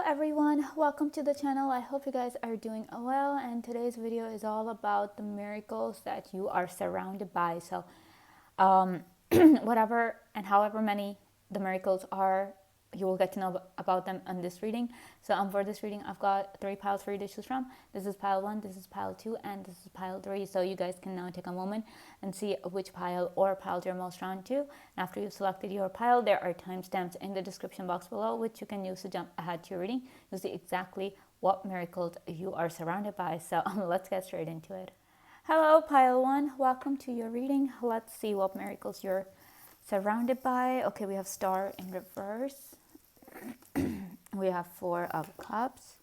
everyone, welcome to the channel. I hope you guys are doing well, and today's video is all about the miracles that you are surrounded by. So whatever and however many the miracles are, you will get to know about them in this reading. So for this reading, I've got 3 piles for you to choose from. This is pile 1, this is pile 2, and this is pile 3. So you guys can now take a moment and see which pile or piles you're most drawn to. And after you've selected your pile, there are timestamps in the description box below, which you can use to jump ahead to your reading. You'll see exactly what miracles you are surrounded by. So let's get straight into it. Hello, pile 1. Welcome to your reading. Let's see what miracles you're surrounded by. Okay, we have Star in reverse. We have 4 of Cups,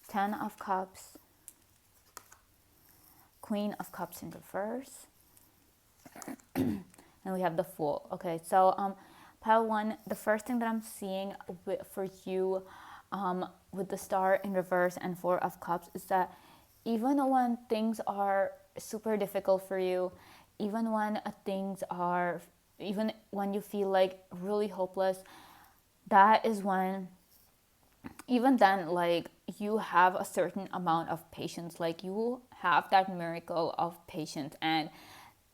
10 of Cups, Queen of Cups in reverse, and we have the Fool. Okay, so pile 1, the first thing that I'm seeing for you with the Star in reverse and 4 of Cups is that even when things are super difficult for you, even when you feel like really hopeless, that is when, even then, like, you have a certain amount of patience. Like, you have that miracle of patience. And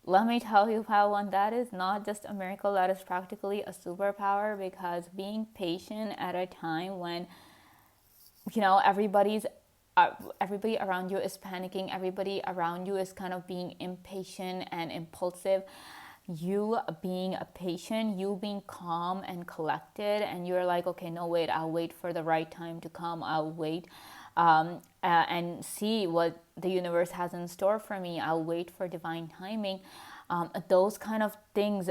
let me tell you, pile 1, that is not just a miracle, that is practically a superpower, because being patient at a time when, you know, everybody around you is panicking, everybody around you is kind of being impatient and impulsive, you being a patient, you being calm and collected, and you're like, okay, no, wait, I'll wait for the right time to come, I'll wait and see what the universe has in store for me, I'll wait for divine timing. Those kind of things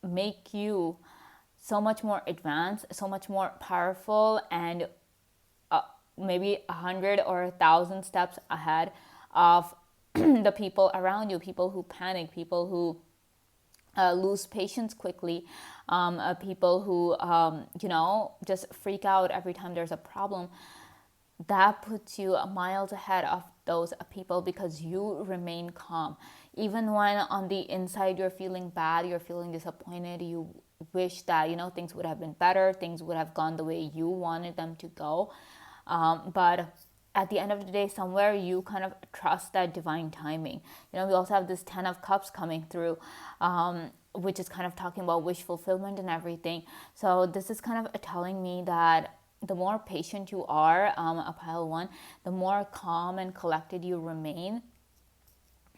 make you so much more advanced, so much more powerful, and maybe 100 or 1,000 steps ahead of the people around you, people who panic, people who lose patience quickly, people who just freak out every time there's a problem. That puts you miles ahead of those people, because you remain calm even when on the inside you're feeling bad, you're feeling disappointed, you wish that things would have been better, things would have gone the way you wanted them to go, but at the end of the day, somewhere you kind of trust that divine timing. We also have this 10 of Cups coming through, which is kind of talking about wish fulfillment and everything. So this is kind of telling me that the more patient you are, a pile 1, the more calm and collected you remain.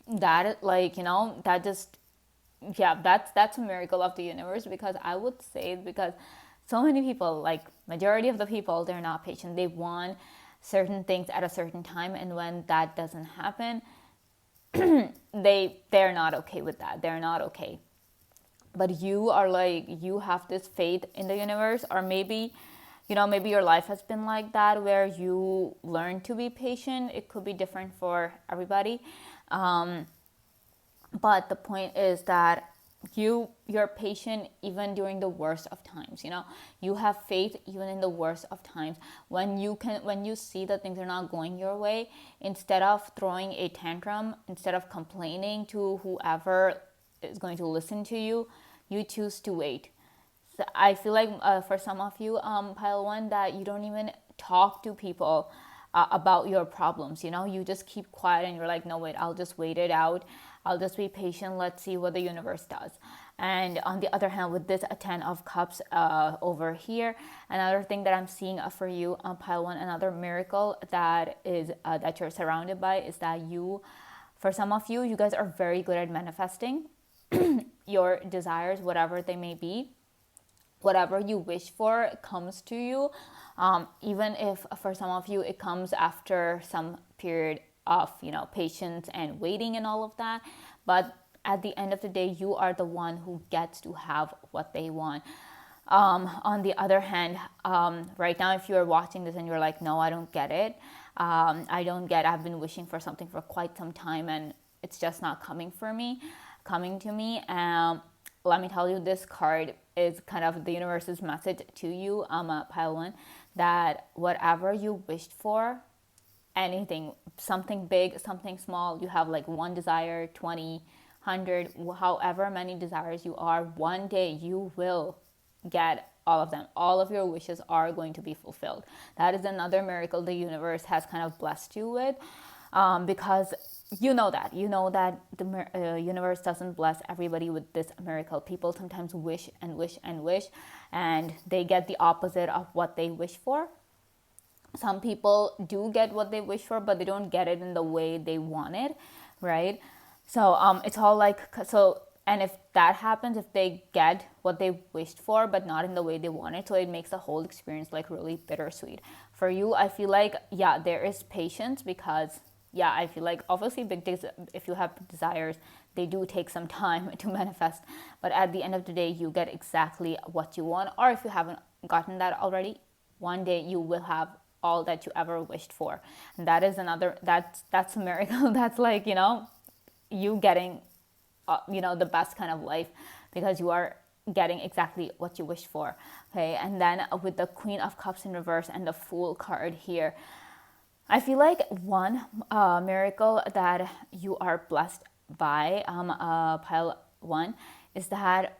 That, that just, that's a miracle of the universe, because I would say, because so many people, like majority of the people, they're not patient. They want certain things at a certain time, and when that doesn't happen, they're not okay with that. They're not okay. But you are like, you have this faith in the universe, or maybe your life has been like that, where you learn to be patient. It could be different for everybody, but the point is that you're patient even during the worst of times. You have faith even in the worst of times. When you see that things are not going your way, instead of throwing a tantrum, instead of complaining to whoever is going to listen to you, you choose to wait. So I feel like for some of you, pile 1, that you don't even talk to people about your problems. You just keep quiet, and you're like, no, wait, I'll just wait it out, I'll just be patient, let's see what the universe does. And on the other hand, with this 10 of Cups over here, another thing that I'm seeing for you, pile 1, another miracle that is that you're surrounded by, is that for some of you, you guys are very good at manifesting your desires, whatever they may be. Whatever you wish for comes to you, even if for some of you it comes after some period of patience and waiting and all of that. But at the end of the day, you are the one who gets to have what they want. On the other hand, right now, if you're watching this and you're like, no, I don't get it, I've been wishing for something for quite some time, and it's just not coming to me. Let me tell you, this card is kind of the universe's message to you, pile 1, that whatever you wished for, anything, something big, something small, you have like one desire, 20, 100, however many desires you are, one day you will get all of them. All of your wishes are going to be fulfilled. That is another miracle the universe has kind of blessed you with, because you know that the universe doesn't bless everybody with this miracle. People sometimes wish and wish and wish, and they get the opposite of what they wish for. Some people do get what they wish for, but they don't get it in the way they want it, right? So it's all like, so, and if that happens, if they get what they wished for but not in the way they want it, so it makes the whole experience like really bittersweet. For you, I feel like, yeah, there is patience, because yeah, I feel like obviously big things, if you have desires, they do take some time to manifest, but at the end of the day, you get exactly what you want. Or if you haven't gotten that already, one day you will have all that you ever wished for. And that is another, that's a miracle. That's like, you getting the best kind of life, because you are getting exactly what you wished for. Okay, and then with the Queen of Cups in reverse and the Fool card here, I feel like one miracle that you are blessed by, pile one, is that,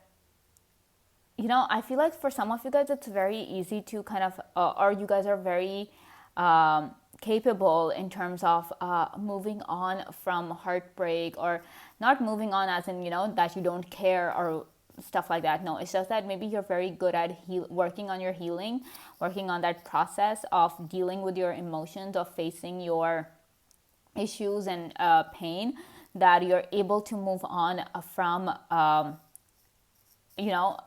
I feel like for some of you guys, it's very easy to kind of, or you guys are very capable in terms of moving on from heartbreak, or not moving on as in, that you don't care or stuff like that. No, it's just that maybe you're very good at working on your healing, working on that process of dealing with your emotions, of facing your issues and pain, that you're able to move on from a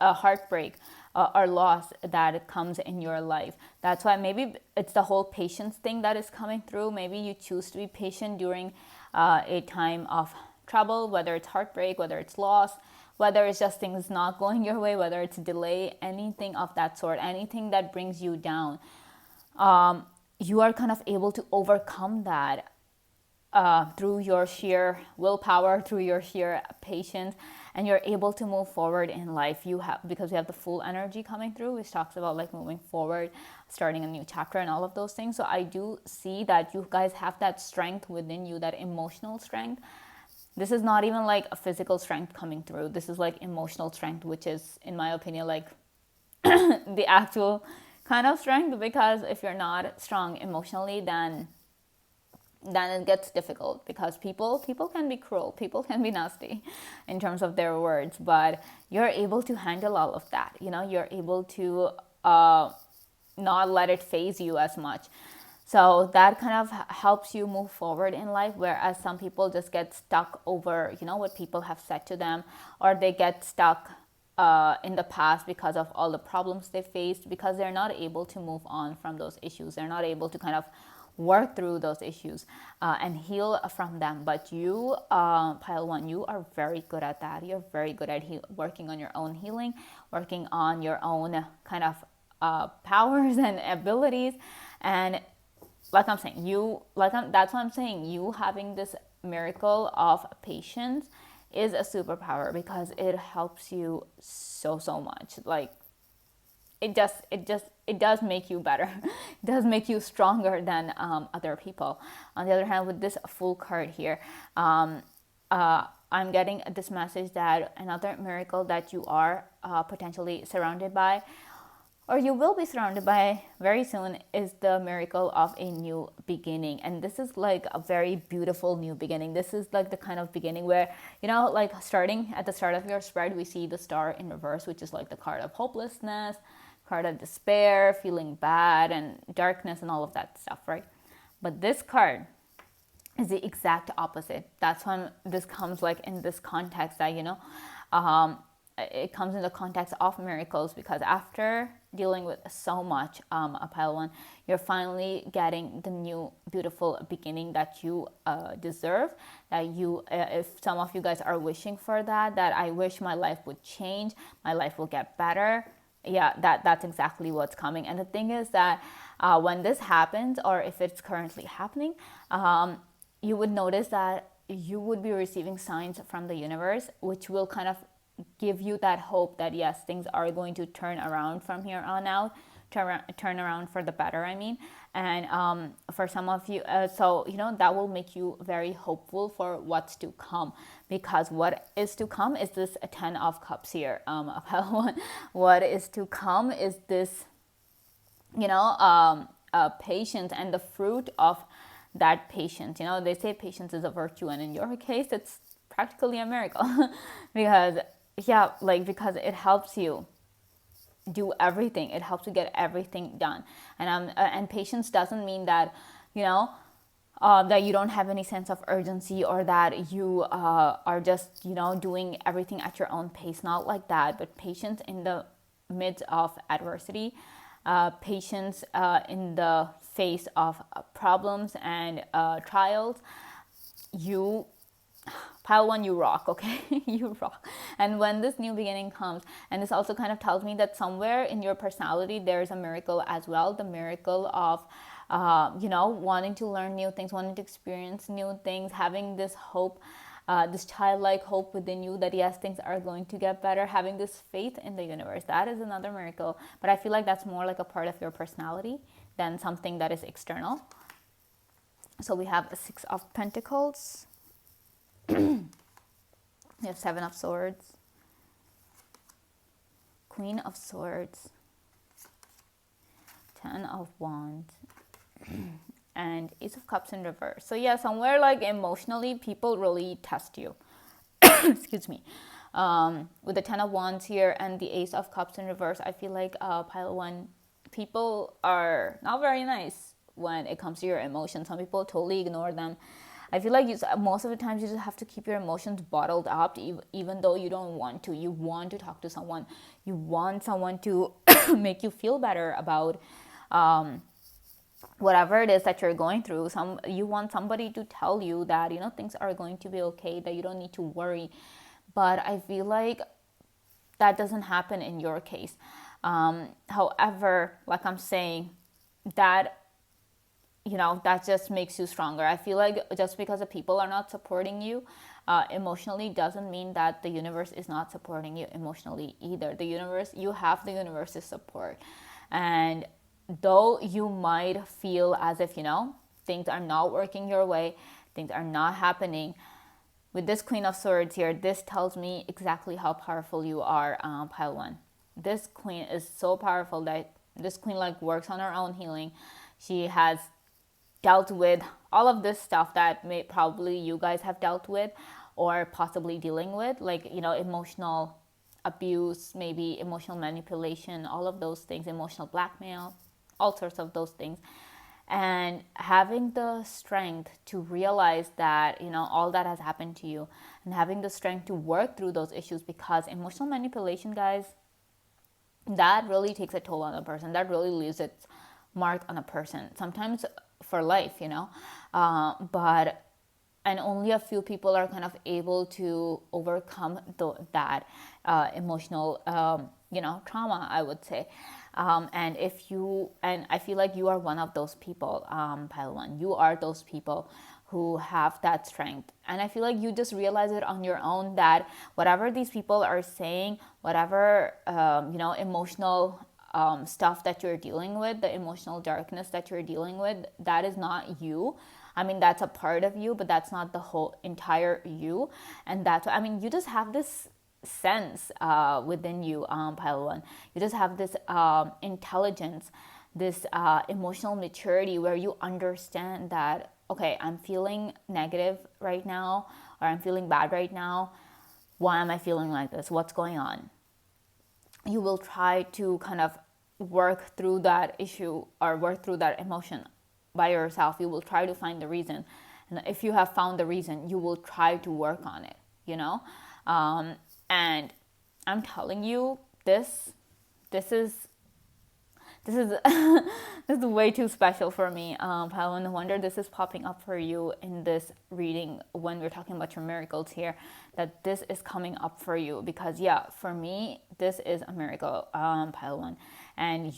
heartbreak or loss that comes in your life. That's why maybe it's the whole patience thing that is coming through. Maybe you choose to be patient during a time of trouble, whether it's heartbreak, whether it's loss, whether it's just things not going your way, whether it's delay, anything of that sort, anything that brings you down. You are kind of able to overcome that through your sheer willpower, through your sheer patience, and you're able to move forward in life. Because we have the Fool energy coming through, which talks about like moving forward, starting a new chapter, and all of those things. So I do see that you guys have that strength within you, that emotional strength. This is not even like a physical strength coming through. This is like emotional strength, which is, in my opinion, like the actual kind of strength. Because if you're not strong emotionally, then it gets difficult, because people can be cruel, people can be nasty in terms of their words, but you're able to handle all of that. You're able to not let it phase you as much. So that kind of helps you move forward in life, whereas some people just get stuck over, what people have said to them, or they get stuck in the past because of all the problems they faced, because they're not able to move on from those issues. They're not able to kind of work through those issues and heal from them. But you, pile one, you are very good at that. You're very good at working on your own healing, working on your own kind of powers and abilities. And like I'm saying, that's what I'm saying. You having this miracle of patience is a superpower, because it helps you so much. Like it does make you better. It does make you stronger than other people. On the other hand, with this Fool card here, I'm getting this message that another miracle that you are potentially surrounded by, or you will be surrounded by very soon, is the miracle of a new beginning. And this is like a very beautiful new beginning. This is like the kind of beginning where, like starting at the start of your spread, we see the Star in reverse, which is like the card of hopelessness, card of despair, feeling bad and darkness and all of that stuff, right? But this card is the exact opposite. That's when this comes like in this context that, it comes in the context of miracles, because after dealing with so much, a pile one, you're finally getting the new beautiful beginning that you deserve. That you, if some of you guys are wishing for that I wish my life would change, my life will get better. Yeah, that's exactly what's coming. And the thing is that when this happens, or if it's currently happening, you would notice that you would be receiving signs from the universe, which will kind of give you that hope that yes, things are going to turn around from here on out, turn around for the better, I mean. And for some of you, so that will make you very hopeful for what's to come, because what is to come is this 10 of cups here. What is to come is this, patience, and the fruit of that patience. They say patience is a virtue, and in your case it's practically a miracle. Because because it helps you do everything. It helps you get everything done. And patience doesn't mean that that you don't have any sense of urgency, or that you are just doing everything at your own pace. Not like that, but patience in the midst of adversity, patience in the face of problems and trials. You, pile one, you rock, okay? You rock. And when this new beginning comes, and this also kind of tells me that somewhere in your personality there's a miracle as well, the miracle of wanting to learn new things, wanting to experience new things, having this hope, this childlike hope within you that yes, things are going to get better, having this faith in the universe. That is another miracle. But I feel like that's more like a part of your personality than something that is external. So we have a 6 of Pentacles. We have 7 of Swords, Queen of Swords, 10 of Wands, and Ace of Cups in reverse. So yeah, somewhere like emotionally, people really test you. Excuse me. With the 10 of Wands here and the Ace of Cups in reverse, I feel like pile 1, people are not very nice when it comes to your emotions. Some people totally ignore them. I feel like most of the times you just have to keep your emotions bottled up, even though you don't want to. You want to talk to someone. You want someone to make you feel better about whatever it is that you're going through. You want somebody to tell you that things are going to be okay, that you don't need to worry. But I feel like that doesn't happen in your case. However, like I'm saying, that that just makes you stronger. I feel like just because the people are not supporting you emotionally doesn't mean that the universe is not supporting you emotionally either. You have the universe's support. And though you might feel as if, things are not working your way, things are not happening, with this Queen of Swords here, this tells me exactly how powerful you are, pile 1. This queen is so powerful that this queen works on her own healing. She has dealt with all of this stuff that probably you guys have dealt with or possibly dealing with, emotional abuse, maybe emotional manipulation, all of those things, emotional blackmail, all sorts of those things. And having the strength to realize that all that has happened to you, and having the strength to work through those issues, because emotional manipulation, guys, that really takes a toll on a person. That really leaves its mark on a person, sometimes for life, but and only a few people are kind of able to overcome that emotional trauma, I would say. And I feel like you are one of those people, pile 1. You are those people who have that strength. And I feel like you just realize it on your own, that whatever these people are saying, whatever emotional stuff that you're dealing with, the emotional darkness that you're dealing with, that is not you. I mean, that's a part of you, but that's not the whole entire you. And you just have this sense within you, pile 1. You just have this intelligence, this emotional maturity, where you understand that, okay, I'm feeling negative right now, or I'm feeling bad right now. Why am I feeling like this? What's going on? You will try to kind of work through that issue or work through that emotion by yourself. You will try to find the reason. And if you have found the reason, you will try to work on it, and I'm telling you, this is this is this is way too special for me. Pile, no wonder this is popping up for you in this reading when we're talking about your miracles here, that this is coming up for you. Because yeah, for me, this is a miracle, pile 1. And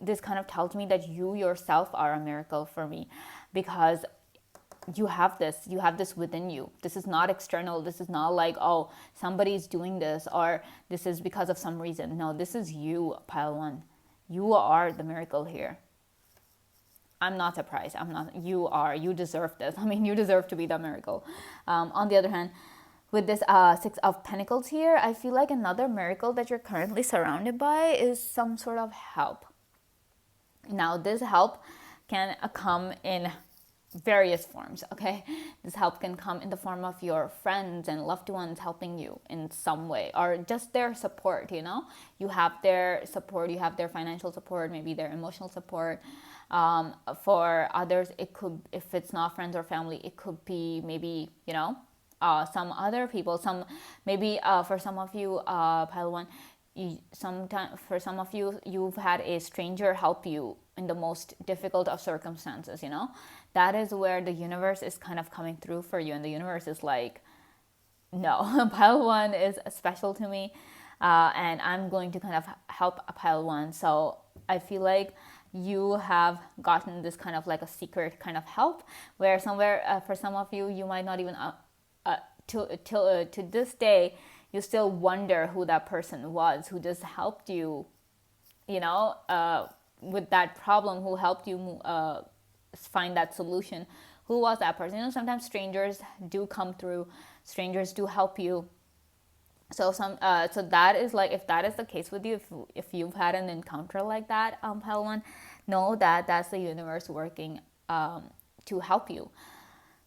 this kind of tells me that you yourself are a miracle for me, because you have this within you. This is not external. This is not like, oh, somebody's doing this or this is because of some reason. No, this is you, pile one. You are the miracle here. I'm not surprised. I'm not. You deserve this. I mean, you deserve to be the miracle. On the other hand, with this Six of Pentacles here, I feel like another miracle that you're currently surrounded by is some sort of help. Now, this help can come in various forms, okay? This help can come in the form of your friends and loved ones helping you in some way, or just their support, you know? You have their support, you have their financial support, maybe their emotional support. For others, it could, if it's not friends or family, it could be maybe, you know, some other people, some maybe for some of you, pile one, sometimes for some of you, you've had a stranger help you in the most difficult of circumstances, you know. That is where the universe is kind of coming through for you, and the universe is like, no, pile one is special to me, and I'm going to kind of help a pile one. So I feel like you have gotten this kind of like a secret kind of help, where somewhere for some of you, you might not even to this day, you still wonder who that person was who just helped you, you know, with that problem, who helped you find that solution. Who was that person? You know, sometimes strangers do come through, strangers do help you. So so that is like, if that is the case with you, if you've had an encounter like that, pile one, know that that's the universe working to help you.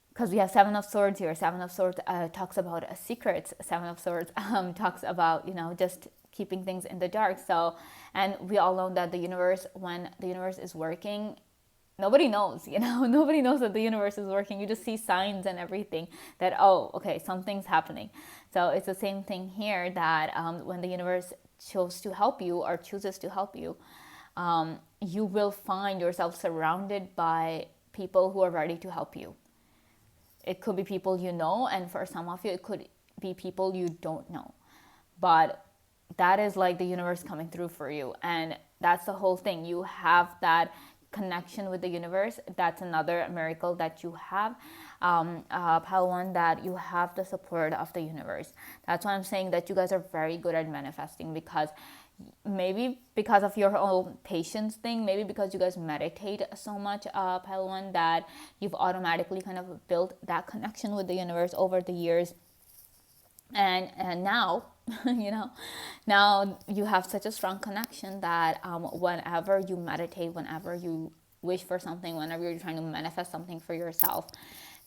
Because we have Seven of Swords here. Seven of Swords talks about secrets. Seven of Swords talks about, you know, just keeping things in the dark. So, and we all know that the universe, when the universe is working, nobody knows, you know, nobody knows that the universe is working. You just see signs and everything that, oh, okay, something's happening. So it's the same thing here, that when the universe chose to help you or chooses to help you, you will find yourself surrounded by people who are ready to help you. It could be people you know, and for some of you, it could be people you don't know. But that is like the universe coming through for you. And that's the whole thing. You have that connection with the universe. That's another miracle that you have, pile one, that you have the support of the universe. That's why I'm saying that you guys are very good at manifesting, because maybe because of your own patience thing, maybe because you guys meditate so much, pile one, that you've automatically kind of built that connection with the universe over the years. And now, you know, now you have such a strong connection that whenever you meditate, whenever you wish for something, whenever you're trying to manifest something for yourself,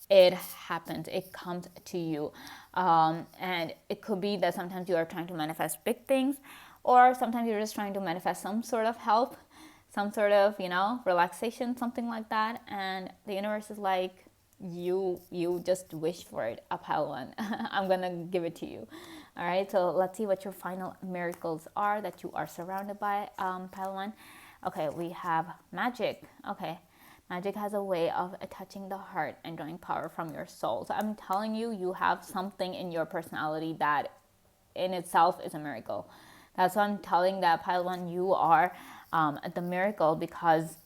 it happens, it comes to you. And it could be that sometimes you are trying to manifest big things, or sometimes you're just trying to manifest some sort of help, some sort of, you know, relaxation, something like that. And the universe is like, you just wish for it, a pile one. I'm gonna give it to you. All right, so let's see what your final miracles are that you are surrounded by, pile one. Okay, we have magic. Okay, magic has a way of touching the heart and drawing power from your soul. So I'm telling you, you have something in your personality that in itself is a miracle. That's why I'm telling that, pile one, you are the miracle, because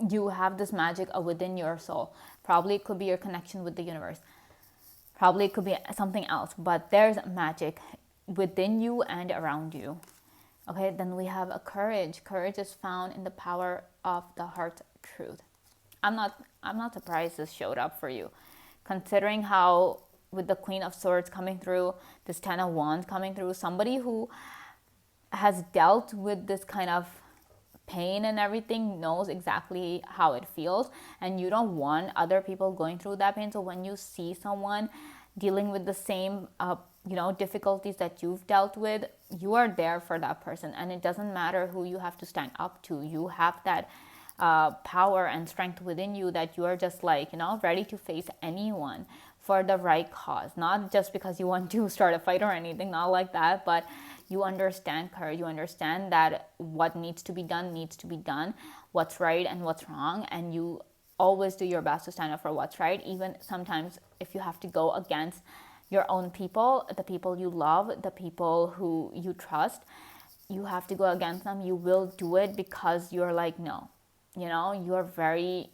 you have this magic within your soul. Probably it could be your connection with the universe. Probably it could be something else, but there's magic within you and around you. Okay, then we have a courage. Courage is found in the power of the heart's truth. I'm not surprised this showed up for you, considering how, with the Queen of Swords coming through, this Ten of Wands coming through, somebody who has dealt with this kind of pain and everything knows exactly how it feels, and you don't want other people going through that pain. So when you see someone dealing with the same you know, difficulties that you've dealt with, you are there for that person, and it doesn't matter who you have to stand up to. You have that power and strength within you that you are just like, you know, ready to face anyone for the right cause. Not just because you want to start a fight or anything, not like that, but you understand courage. You understand that what needs to be done, what's right and what's wrong, and you always do your best to stand up for what's right, even sometimes if you have to go against your own people, the people you love, the people who you trust. You have to go against them. You will do it because you're like, no, you know, you're very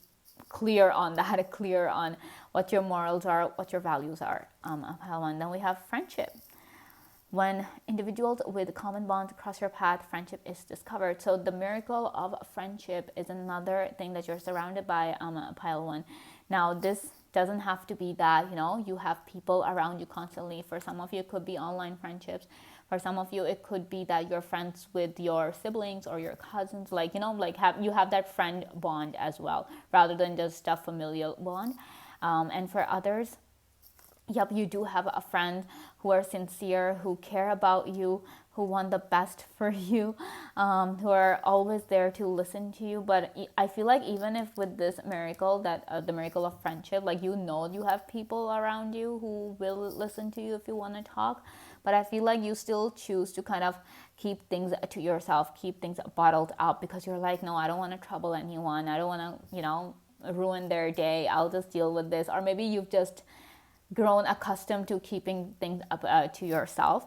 clear on that, clear on what your morals are, what your values are. And then we have friendship. When individuals with common bonds cross your path, friendship is discovered. So the miracle of friendship is another thing that you're surrounded by, pile one. Now, this doesn't have to be that, you have people around you constantly. For some of you, it could be online friendships. For some of you, it could be that you're friends with your siblings or your cousins. You have that friend bond as well, rather than just a familial bond. And for others, yep, you do have a friend who are sincere, who care about you, who want the best for you, who are always there to listen to you. But I feel like even if with this miracle, that the miracle of friendship, you have people around you who will listen to you if you want to talk. But I feel like you still choose to kind of keep things to yourself, keep things bottled up, because you're like, no, I don't want to trouble anyone. I don't want to, ruin their day. I'll just deal with this. Or maybe you've just grown accustomed to keeping things up to yourself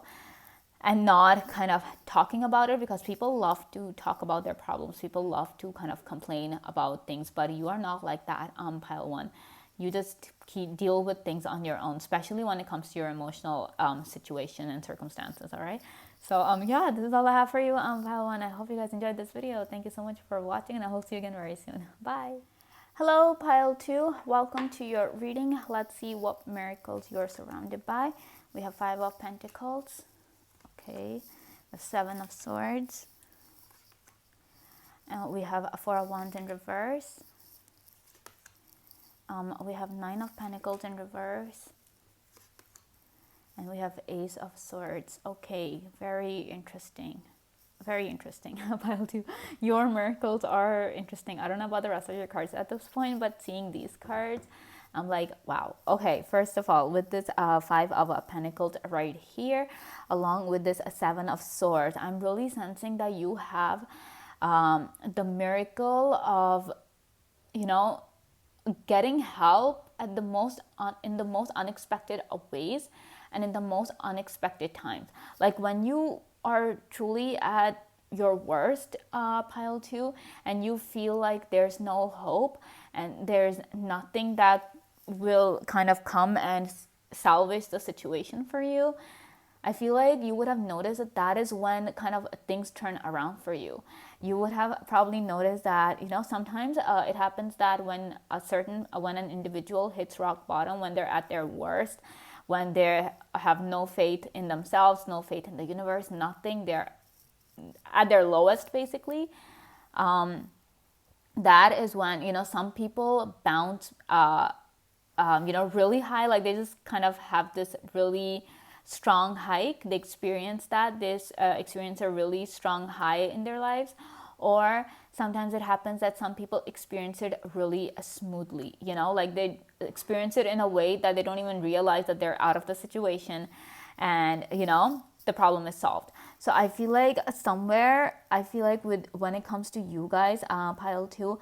and not kind of talking about it, because people love to talk about their problems. People love to kind of complain about things, but you are not like that, pile one. You just deal with things on your own, especially when it comes to your emotional situation and circumstances, all right? So yeah, this is all I have for you, pile one. I hope you guys enjoyed this video. Thank you so much for watching, and I hope to see you again very soon. Bye. Hello, pile 2. Welcome to your reading. Let's see what miracles you're surrounded by. We have 5 of Pentacles. Okay. The 7 of Swords. And we have a 4 of Wands in reverse. We have 9 of Pentacles in reverse. And we have Ace of Swords. Okay, very interesting. Very interesting. Pile 2. Your miracles are interesting. I don't know about the rest of your cards at this point, but seeing these cards, I'm like, wow. Okay, first of all, with this 5 of Pentacles right here, along with this 7 of Swords, I'm really sensing that you have the miracle of, getting help at in the most unexpected of ways and in the most unexpected times. Like when you are truly at your worst, pile 2, and you feel like there's no hope and there's nothing that will kind of come and salvage the situation for you, I feel like you would have noticed that is when kind of things turn around for you. You would have probably noticed that, sometimes it happens that when an individual hits rock bottom, when they're at their worst, when they have no faith in themselves, no faith in the universe, nothing, they're at their lowest basically, that is when, some people bounce, really high, like they just kind of have this really strong hike. They experience a really strong high in their lives. Or sometimes it happens that some people experience it really smoothly, like they experience it in a way that they don't even realize that they're out of the situation, and the problem is solved. So I feel like when it comes to you guys, pile 2,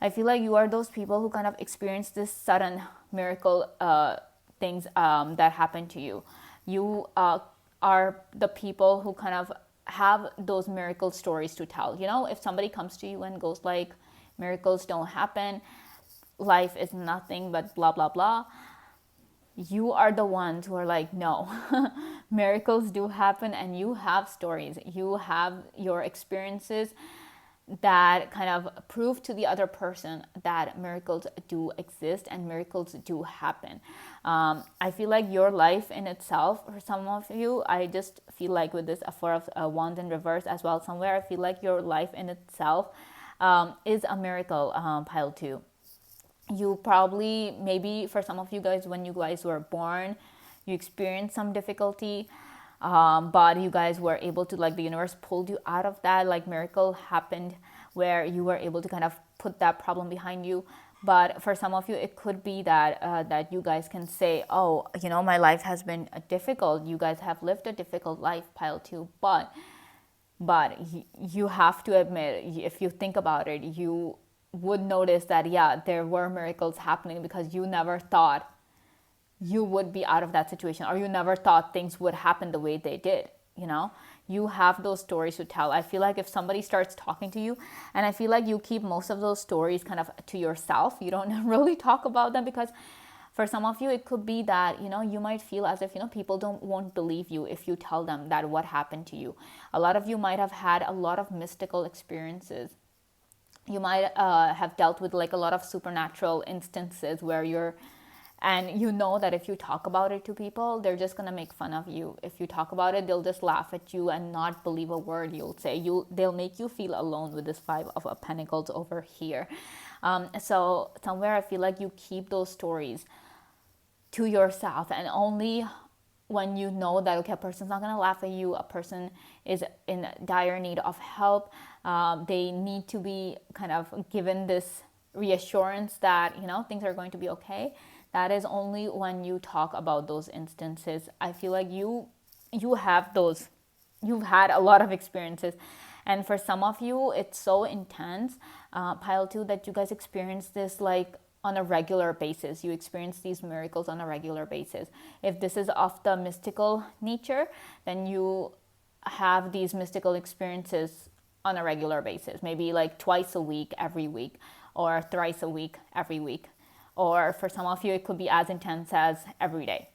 I feel like you are those people who kind of experience this sudden miracle things that happen to you. You are the people who kind of have those miracle stories to tell. If somebody comes to you and goes like, miracles don't happen, life is nothing but blah, blah, blah, you are the ones who are like, no, miracles do happen, and you have stories. You have your experiences that kind of prove to the other person that miracles do exist and miracles do happen. I feel like your life in itself, for some of you, I just feel like with this 4 of Wands in reverse as well somewhere, I feel like your life in itself is a miracle, pile 2. You probably, maybe for some of you guys, when you guys were born, you experienced some difficulty, but you guys were able to, like the universe pulled you out of that, like miracle happened where you were able to kind of put that problem behind you. But for some of you, it could be that that you guys can say, oh, my life has been difficult. You guys have lived a difficult life, pile 2. But you have to admit, if you think about it, you would notice that, yeah, there were miracles happening, because you never thought you would be out of that situation, or you never thought things would happen the way they did. You have those stories to tell. I feel like if somebody starts talking to you, and I feel like you keep most of those stories kind of to yourself, you don't really talk about them, because for some of you it could be that, you might feel as if, people won't believe you if you tell them that what happened to you. A lot of you might have had a lot of mystical experiences. You might have dealt with like a lot of supernatural instances where and you know that if you talk about it to people, they're just going to make fun of you. If you talk about it, they'll just laugh at you and not believe a word you'll say. They'll make you feel alone with this Five of Pentacles over here. So somewhere I feel like you keep those stories to yourself, and only when you know that, okay, a person's not going to laugh at you, a person is in dire need of help, they need to be kind of given this reassurance that, things are going to be okay. That is only when you talk about those instances. I feel like you have those, you've had a lot of experiences, and for some of you it's so intense, pile 2, that you guys experience this like on a regular basis. You experience these miracles on a regular basis. If this is of the mystical nature, then you have these mystical experiences on a regular basis, maybe like twice a week, every week, or thrice a week, every week. Or for some of you, it could be as intense as every day.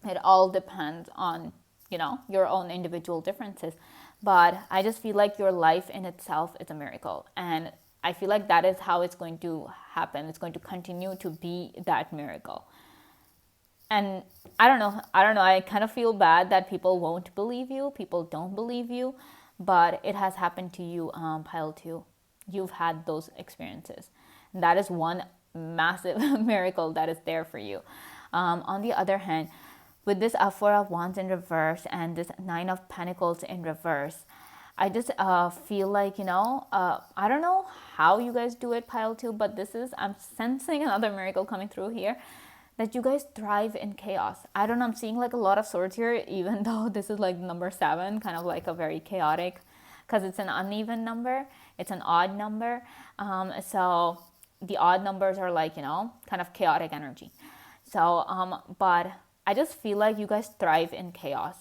It all depends on, your own individual differences. But I just feel like your life in itself is a miracle. And I feel like that is how it's going to happen. It's going to continue to be that miracle. And I don't know. I kind of feel bad that people won't believe you. People don't believe you. But it has happened to you, pile 2. You've had those experiences. And that is one massive miracle that is there for you. On the other hand, with this Four of Wands in reverse and this Nine of Pentacles in reverse, I just feel like, I don't know how you guys do it, pile 2, but I'm sensing another miracle coming through here, that you guys thrive in chaos. I don't know, I'm seeing like a lot of swords here, even though this is like number 7, kind of like a very chaotic, because it's an uneven number, it's an odd number. So the odd numbers are like, kind of chaotic energy. So, but I just feel like you guys thrive in chaos.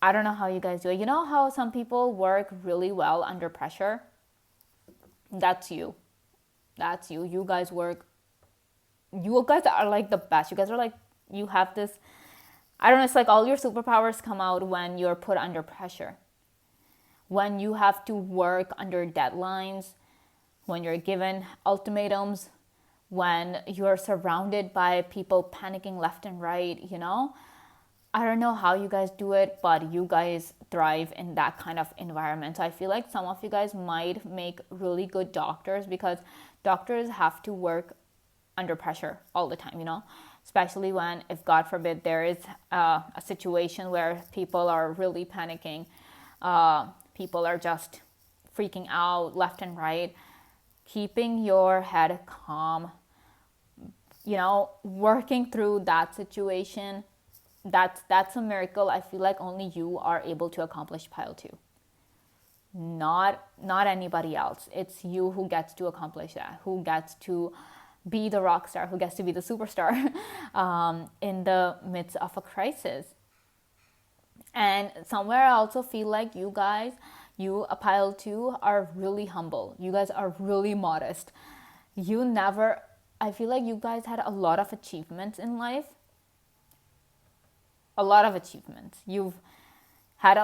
I don't know how you guys do it. You know how some people work really well under pressure? That's you. That's you. You guys are like the best. You guys are like, you have this, I don't know, it's like all your superpowers come out when you're put under pressure. When you have to work under deadlines, when you're given ultimatums, when you're surrounded by people panicking left and right, I don't know how you guys do it, but you guys thrive in that kind of environment. So I feel like some of you guys might make really good doctors, because doctors have to work under pressure all the time, especially when, if God forbid, there is a situation where people are really panicking, people are just freaking out left and right. Keeping your head calm, working through that situation, that's a miracle. I feel like only you are able to accomplish, pile 2. Not anybody else. It's you who gets to accomplish that, who gets to be the rock star, who gets to be the superstar in the midst of a crisis. And somewhere I also feel like you guys, a pile 2, are really humble. You guys are really modest. I feel like you guys had a lot of achievements in life. A lot of achievements. You've had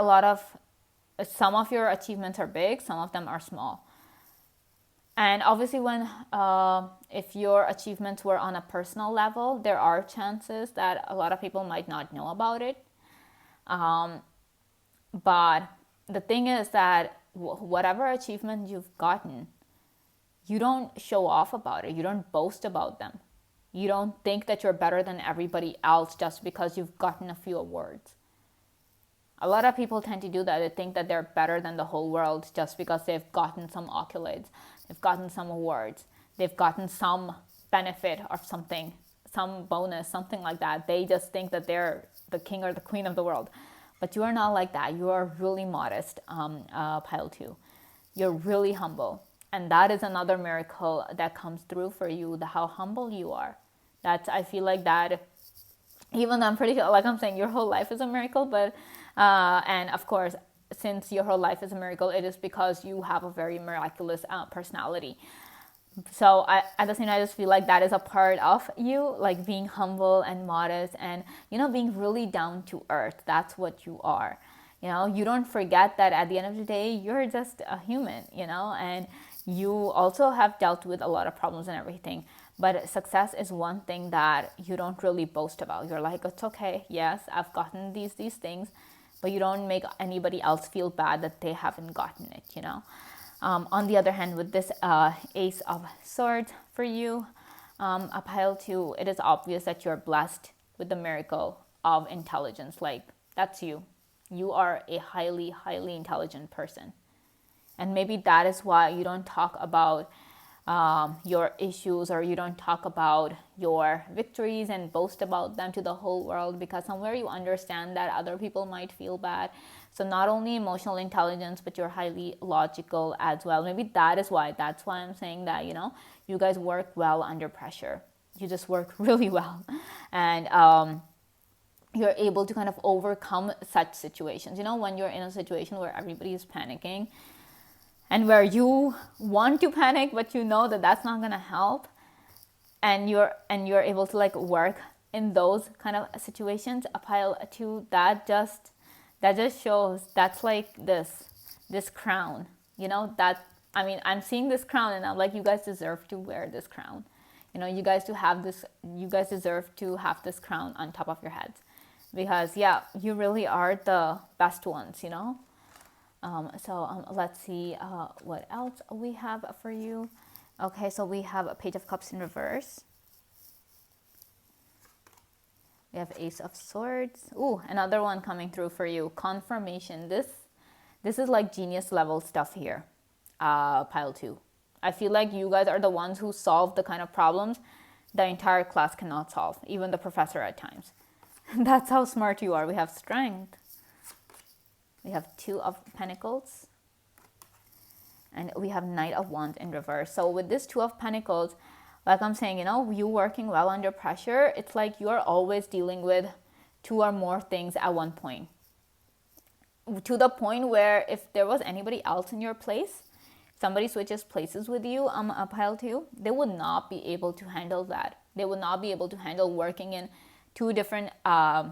some of your achievements are big, some of them are small. And obviously if your achievements were on a personal level, there are chances that a lot of people might not know about it. But the thing is that whatever achievement you've gotten, you don't show off about it. You don't boast about them. You don't think that you're better than everybody else just because you've gotten a few awards. A lot of people tend to do that. They think that they're better than the whole world just because they've gotten some accolades, they've gotten some awards, they've gotten some benefit or something, some bonus, something like that. They just think that they're the king or the queen of the world. But you are not like that. You are really modest, pile 2. You're really humble. And that is another miracle that comes through for you, how humble you are. I feel like that, even though I'm pretty, like I'm saying, your whole life is a miracle, but And of course, since your whole life is a miracle, it is because you have a very miraculous personality. So at the same time, I just feel like that is a part of you, like being humble and modest and, being really down to earth. That's what you are. You don't forget that at the end of the day, you're just a human, and you also have dealt with a lot of problems and everything. But success is one thing that you don't really boast about. You're like, it's okay. Yes, I've gotten these things, but you don't make anybody else feel bad that they haven't gotten it. On the other hand, with this Ace of Swords for you, a pile two, it is obvious that you're blessed with the miracle of intelligence. Like, that's you. You are a highly, highly intelligent person. And maybe that is why you don't talk about your issues, or you don't talk about your victories and boast about them to the whole world, because somewhere you understand that other people might feel bad. So not only emotional intelligence, but you're highly logical as well. Maybe that's why I'm saying that, you guys work well under pressure. You just work really well. And you're able to kind of overcome such situations. When you're in a situation where everybody is panicking, and where you want to panic, but you know that that's not going to help, and you're able to like work in those kind of situations, a pile two, that just shows that's like this crown, that, I mean, I'm seeing this crown and I'm like, you guys deserve to wear this crown. You guys deserve to have this crown on top of your heads, because yeah, you really are the best ones. Let's see what else we have for you. Okay, so we have a Page of Cups in reverse. We have Ace of Swords. Ooh, another one coming through for you. Confirmation. This is like genius level stuff here. Pile two. I feel like you guys are the ones who solve the kind of problems the entire class cannot solve, even the professor at times. That's how smart you are. We have Strength. We have Two of Pentacles. And we have Knight of Wands in reverse. So with this Two of Pentacles, like I'm saying, you working well under pressure, it's like you're always dealing with two or more things at one point. To the point where if there was anybody else in your place, somebody switches places with you, a pile two, they would not be able to handle that. They would not be able to handle working in two different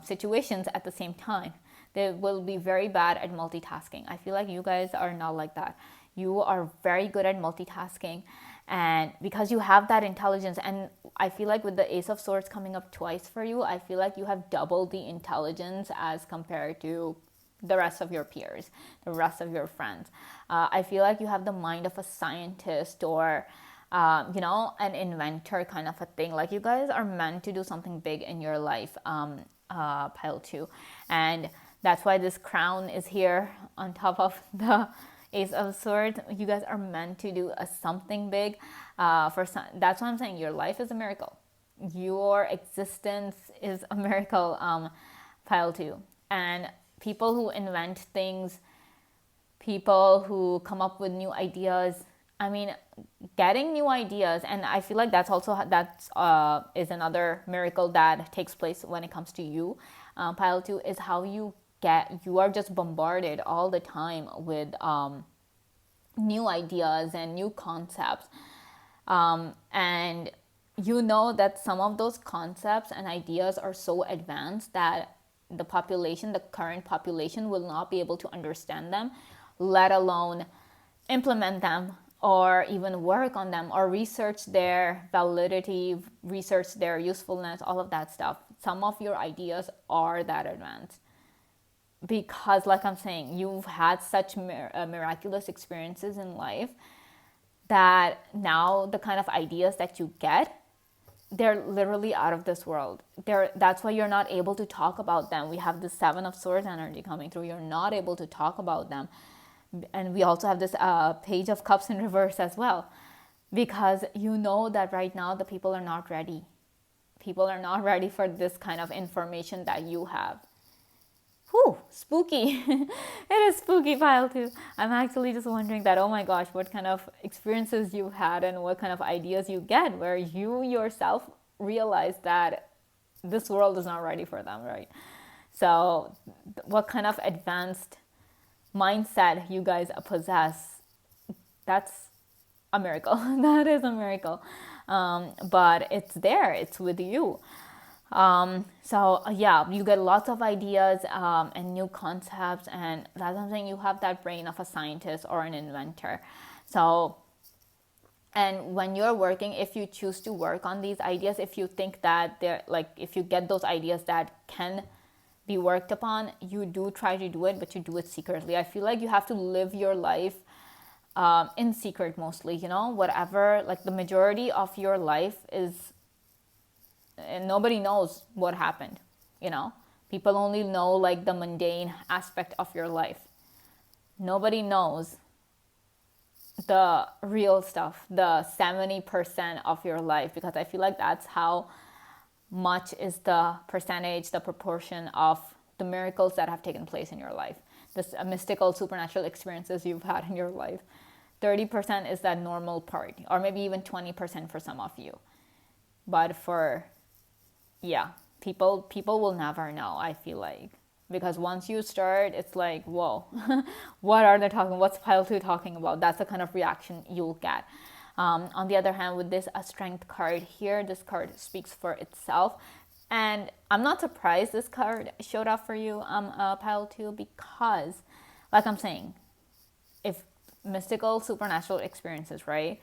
situations at the same time. They will be very bad at multitasking. I feel like you guys are not like that. You are very good at multitasking, and because you have that intelligence, and I feel like with the Ace of Swords coming up twice for you, I feel like you have double the intelligence as compared to the rest of your peers, the rest of your friends. I feel like you have the mind of a scientist, or an inventor kind of a thing. Like, you guys are meant to do something big in your life, pile two. And that's why this crown is here on top of the Ace of Swords. You guys are meant to do something big. That's why I'm saying your life is a miracle. Your existence is a miracle, pile two. And people who invent things, people who come up with new ideas, I mean, getting new ideas, and I feel like that's is another miracle that takes place when it comes to you, pile two, is how you are just bombarded all the time with new ideas and new concepts, and that some of those concepts and ideas are so advanced that the current population will not be able to understand them, let alone implement them or even work on them or research their validity, research their usefulness, all of that stuff. Some of your ideas are that advanced because, like I'm saying, you've had such miraculous experiences in life that now the kind of ideas that you get, they're literally out of this world. That's why you're not able to talk about them. We have the Seven of Swords energy coming through. You're not able to talk about them. And we also have this Page of Cups in reverse as well, because that right now the people are not ready. People are not ready for this kind of information that you have. Whew, spooky. It is spooky, pile two. I'm actually just wondering that, oh my gosh, what kind of experiences you had and what kind of ideas you get where you yourself realize that this world is not ready for them, right? So what kind of advanced mindset you guys possess, that's a miracle. That is a miracle. But it's there, it's with you. Yeah, you get lots of ideas and new concepts, and that's something you have that brain of a scientist or an inventor. So, and when you're working, if you choose to work on these ideas, if you think that they're like, if you get those ideas that can be worked upon, you do try to do it, but you do it secretly. I feel like you have to live your life in secret mostly, whatever, like the majority of your life is, and nobody knows what happened, people only know like the mundane aspect of your life. Nobody knows the real stuff, the 70% of your life, because I feel like that's how much is the percentage, the proportion of the miracles that have taken place in your life, this mystical supernatural experiences you've had in your life. 30% is that normal part, or maybe even 20% for some of you. But for, yeah, people will never know, I feel like, because once you start, it's like, whoa, what are they talking, what's pile 2 talking about? That's the kind of reaction you'll get. On the other hand, with this strength card here, this card speaks for itself, and I'm not surprised this card showed up for you, pile 2, because like I'm saying, if mystical supernatural experiences, right,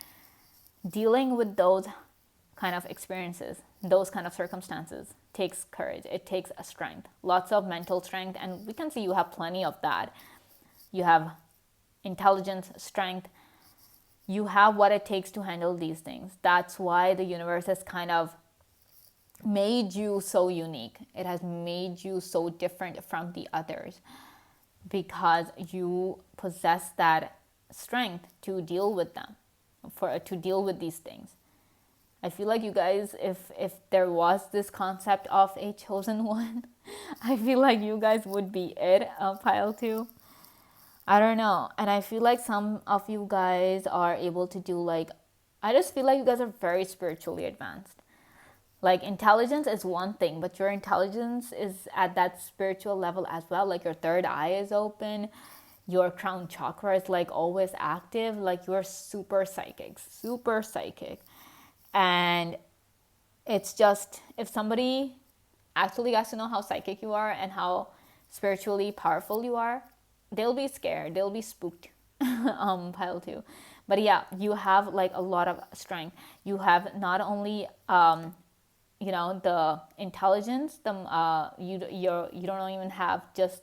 dealing with those kind of experiences, those kind of circumstances takes courage, it takes a strength, lots of mental strength, and we can see you have plenty of that. You have intelligence, strength, you have what it takes to handle these things. That's why the universe has kind of made you so unique. It has made you so different from the others, because you possess that strength to deal with them, to deal with these things. I feel like you guys, if there was this concept of a chosen one, I feel like you guys would be it, pile 2. I don't know. And I feel like some of you guys are able to do like, I just feel like you guys are very spiritually advanced. Like intelligence is one thing, but your intelligence is at that spiritual level as well. Like your third eye is open, your crown chakra is like always active, like you're super psychic, super psychic. And it's just, if somebody actually gets to know how psychic you are and how spiritually powerful you are, they'll be scared, they'll be spooked. Pile 2. But yeah, you have like a lot of strength. You have not only the intelligence, you don't even have just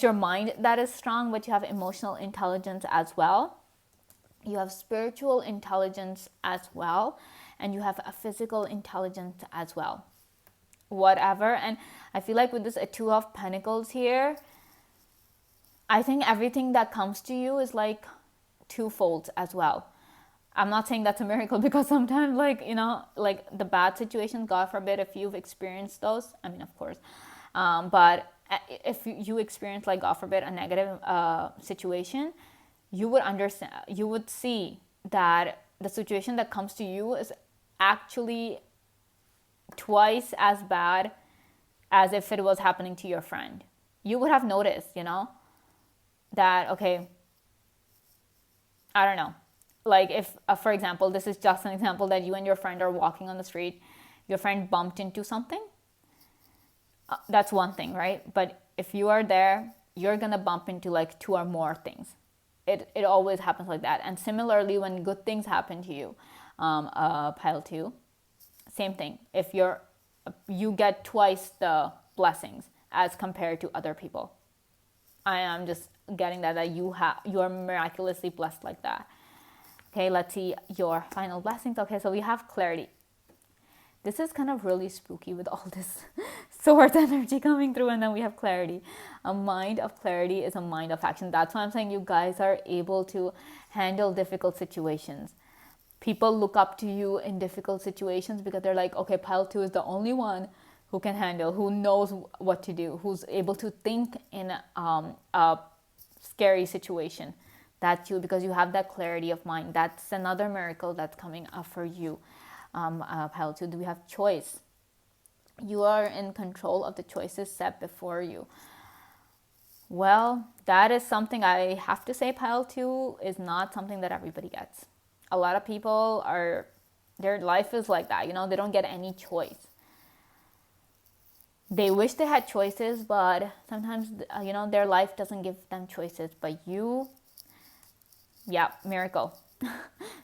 your mind that is strong, but you have emotional intelligence as well. You have spiritual intelligence as well, and you have a physical intelligence as well. Whatever. And I feel like with this 2 of Pentacles here, I think everything that comes to you is like twofold as well. I'm not saying that's a miracle, because sometimes like the bad situations, God forbid, if you've experienced those, I mean, of course, but if you experience, like, God forbid, a negative situation, you would understand, you would see that the situation that comes to you is actually twice as bad as if it was happening to your friend. You would have noticed, that, okay, I don't know. Like if, for example, this is just an example, that you and your friend are walking on the street, your friend bumped into something. That's one thing, right? But if you are there, you're going to bump into like 2 or more things. It always happens like that. And similarly, when good things happen to you, pile 2, same thing. If you get twice the blessings as compared to other people. I am just getting that you are miraculously blessed like that. Okay, let's see your final blessings. Okay, so we have clarity. This is kind of really spooky with all this sword energy coming through, and then we have clarity. A mind of clarity is a mind of action. That's why I'm saying you guys are able to handle difficult situations. People look up to you in difficult situations because they're like, okay, pile 2 is the only one who can handle, who knows what to do, who's able to think in a scary situation. That's you, because you have that clarity of mind. That's another miracle that's coming up for you. Pile 2, do we have choice? You are in control of the choices set before you. Well, that is something I have to say, pile 2 is not something that everybody gets. A lot of people are, their life is like that, they don't get any choice. They wish they had choices, but sometimes, their life doesn't give them choices. But you, yeah, miracle.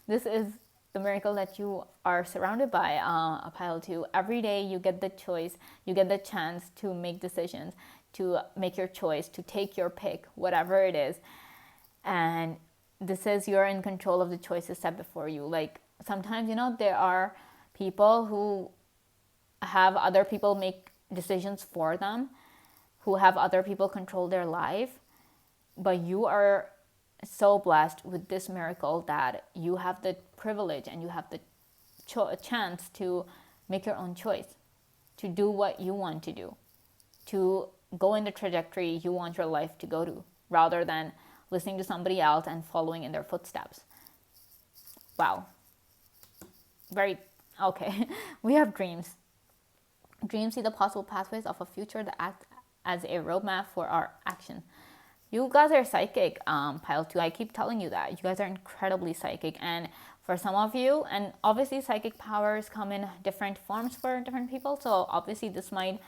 This is the miracle that you are surrounded by, a pile 2. Every day you get the choice, you get the chance to make decisions, to make your choice, to take your pick, whatever it is. And this is, you're in control of the choices set before you. Like sometimes, there are people who have other people make decisions for them, who have other people control their life. But you are so blessed with this miracle that you have the privilege and you have the chance to make your own choice, to do what you want to do, to go in the trajectory you want your life to go to, rather than listening to somebody else and following in their footsteps. Wow. Very okay. We have dreams. Dreams see the possible pathways of a future that act as a roadmap for our action. You guys are psychic, pile 2. I keep telling you that. You guys are incredibly psychic. And for some of you, and obviously psychic powers come in different forms for different people. So obviously this might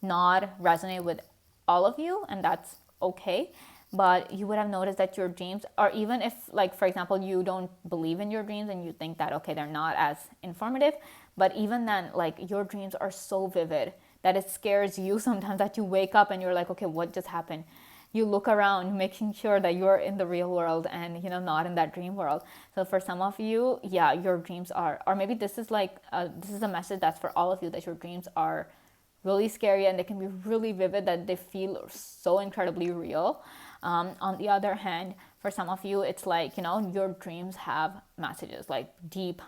not resonate with all of you, and that's okay. But you would have noticed that your dreams, or even if, like, for example, you don't believe in your dreams and you think that, okay, they're not as informative, but even then, like, your dreams are so vivid that it scares you sometimes, that you wake up and you're like, okay, what just happened? You look around making sure that you're in the real world and not in that dream world. So for some of you, yeah, your dreams are, or maybe this is like this is a message that's for all of you, that your dreams are really scary and they can be really vivid, that they feel so incredibly real. On the other hand, for some of you, it's like, your dreams have messages, like deep,